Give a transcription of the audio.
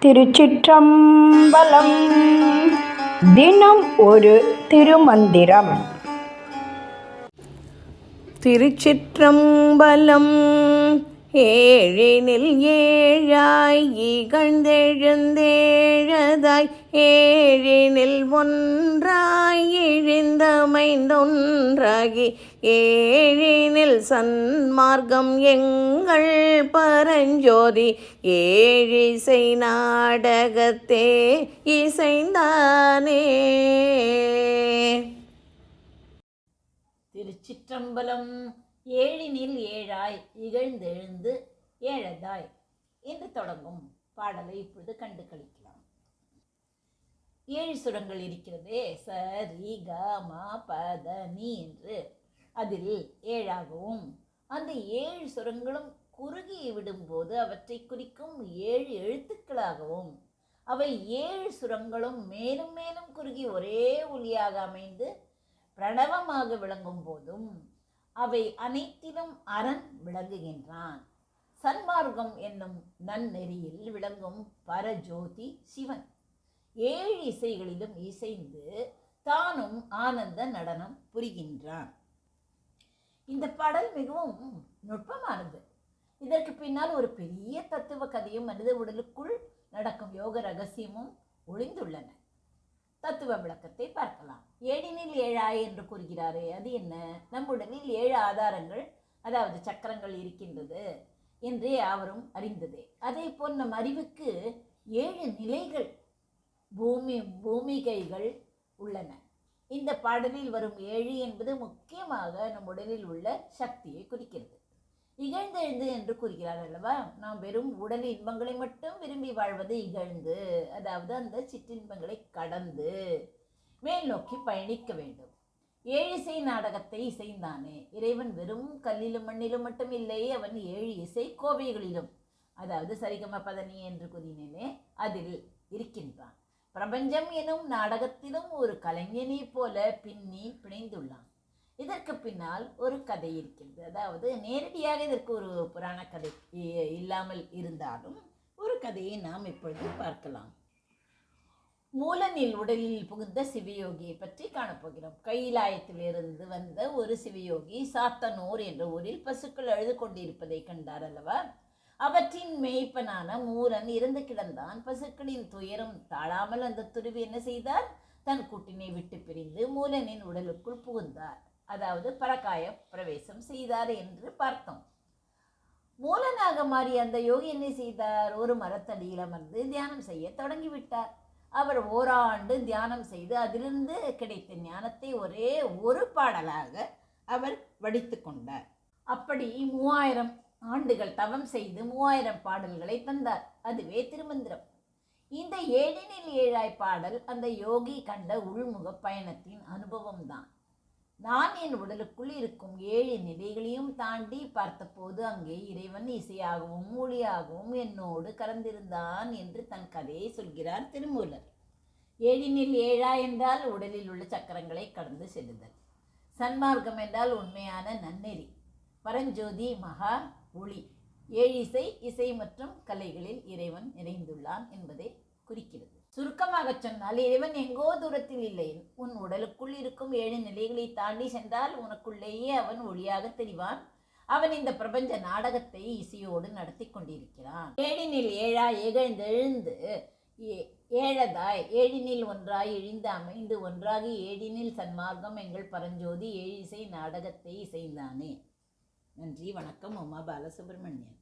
திருச்சிற்றம்பலம். தினம் ஒரு திருமந்திரம். திருச்சிற்றம்பலம். ஏழினில் ஏழாய் இகழ்ந்தெழுந்தேழதாய் ஏழினில் ஒன்றாய் இழிந்தமைந்தொன்றாகி ஏழினில் சன்மார்க்கம் எங்கள் பரஞ்சோதி ஏழிசை நாடகத்தே இசைந்தானே. திருச்சிற்றம்பலம். ஏழினில் ஏழாய் இகழ்ந்தெழுந்து ஏழதாய் என்று தொடங்கும் பாடலை இப்பொழுது கண்டு கழிக்கலாம். 7 சுரங்கள் இருக்கிறதே, ச ரி க ம ப த நி என்று. அதில் 7ஆகவும் அந்த 7 சுரங்களும் குறுகி விடும்போது அவற்றை குறிக்கும் 7 எழுத்துக்களாகவும் அவை 7 சுரங்களும் மேலும் மேலும் குறுகி ஒரே ஒலியாக அமைந்து பிரணவமாக விளங்கும் போதும் அவை அனைத்திலும் அரண் விளங்குகின்றான். சன்மார்க்கம் என்னும் நன்னெறியில் விளங்கும் பரஜோதி சிவன் 7 இசைகளிலும் இசைந்து தானும் ஆனந்த நடனம் புரிகின்றான். இந்த பாடல் மிகவும் நுட்பமானது. இதற்கு பின்னால் ஒரு பெரிய தத்துவ கதையும் மனித உடலுக்குள் நடக்கும் யோக ரகசியமும் ஒளிந்துள்ளன. தத்துவ விளக்கத்தை பார்க்கலாம். ஏழினில் ஏழாய் என்று கூறுகிறாரே, அது என்ன? நம் உடலில் 7 ஆதாரங்கள், அதாவது சக்கரங்கள் இருக்கின்றது என்றே அவரும் அறிந்ததே. அதே போல் நம் அறிவுக்கு 7 நிலைகள், பூமிகைகள் உள்ளன. இந்த பாடலில் வரும் 7 என்பது முக்கியமாக நம் உடலில் உள்ள சக்தியை குறிக்கிறது. இகழ்ந்தெழுந்து என்று கூறுகிறார் அல்லவா? நாம் வெறும் உடல் இன்பங்களை மட்டும் விரும்பி வாழ்வது இகழ்ந்து, அதாவது அந்த சிற்றின்பங்களை கடந்து மேல் நோக்கி பயணிக்க வேண்டும். 7 இசை நாடகத்தை இசைந்தானே. இறைவன் வெறும் கல்லிலும் மண்ணிலும் மட்டும் இல்லை, அவன் 7 இசை கோவைகளிலும், அதாவது சரிகம பதனி என்று கூறினேனே, அதில் இருக்கின்றான். பிரபஞ்சம் எனும் நாடகத்திலும் ஒரு கலைஞனை போல பின்னி பிணைந்துள்ளான். இதற்கு பின்னால் ஒரு கதை இருக்கிறது. அதாவது நேரடியாக இதற்கு ஒரு புராண கதை இல்லாமல் இருந்தாலும் ஒரு கதையை நாம் இப்பொழுது பார்க்கலாம். மூலனில் உடலில் புகுந்த சிவயோகியை பற்றி காணப்போகிறோம். கைலாயத்திலிருந்து வந்த ஒரு சிவயோகி சாத்தனூர் என்ற ஊரில் பசுக்கள் அழுது கொண்டிருப்பதை கண்டார் அல்லவா? அவற்றின் மேய்ப்பனான மூலன் இறந்து கிடந்தான். பசுக்களின் துயரம் தாழாமல் அந்த துருவி என்ன செய்தார்? தன் கூட்டினை விட்டு பிரிந்து மூலனின் உடலுக்குள் புகுந்தார். அதாவது பரகாய பிரவேசம் செய்தார் என்று பார்த்தோம். மூலனாக மாறி அந்த யோகி என்ன செய்தார்? ஒரு மரத்தடியில் அமர்ந்து தியானம் செய்ய தொடங்கிவிட்டார். அவர் ஓராண்டு தியானம் செய்து அதிலிருந்து கிடைத்த ஞானத்தை ஒரே ஒரு பாடலாக அவர் வடித்து கொண்டார். அப்படி 3000 ஆண்டுகள் தவம் செய்து 3000 பாடல்களை தந்தார். அதுவே திருமந்திரம். இந்த ஏழினில் ஏழாய் பாடல் அந்த யோகி கண்ட உள்முக பயணத்தின் அனுபவம்தான். நான் என் உடலுக்குள் இருக்கும் 7 நிலைகளையும் தாண்டி பார்த்தபோது அங்கே இறைவன் இசையாகவும் ஒளியாகவும் என்னோடு கலந்திருந்தான் என்று தன் கதையை சொல்கிறார் திருமூலர். ஏழினில் ஏழா என்றால் உடலில் உள்ள சக்கரங்களை கடந்து செல்லுதல். சன்மார்க்கம் என்றால் உண்மையான நன்னெறி. பரஞ்சோதி மகா ஒளி. 7 இசை மற்றும் கலைகளில் இறைவன் நிறைந்துள்ளான் என்பதை குறிக்கிறது. சுருக்கமாக சொன்னால் இறைவன் எங்கோ தூரத்தில் இல்லை. உன் உடலுக்குள் இருக்கும் 7 நிலைகளை தாண்டி சென்றால் உனக்குள்ளேயே அவன் ஒளியாக தெரிவான். அவன் இந்த பிரபஞ்ச நாடகத்தை இசையோடு நடத்தி கொண்டிருக்கிறான். ஏழினில் ஏழாய் இகழ்ந்தெழுந்து ஏழதாய் ஏழினில் ஒன்றாய் இழிந்து அமைந்து ஒன்றாகி ஏழினில் சன்மார்க்கம் எங்கள் பரஞ்சோதி 7 இசை நாடகத்தை இசைந்தானே. நன்றி, வணக்கம். உமா பாலசுப்ரமணியன்.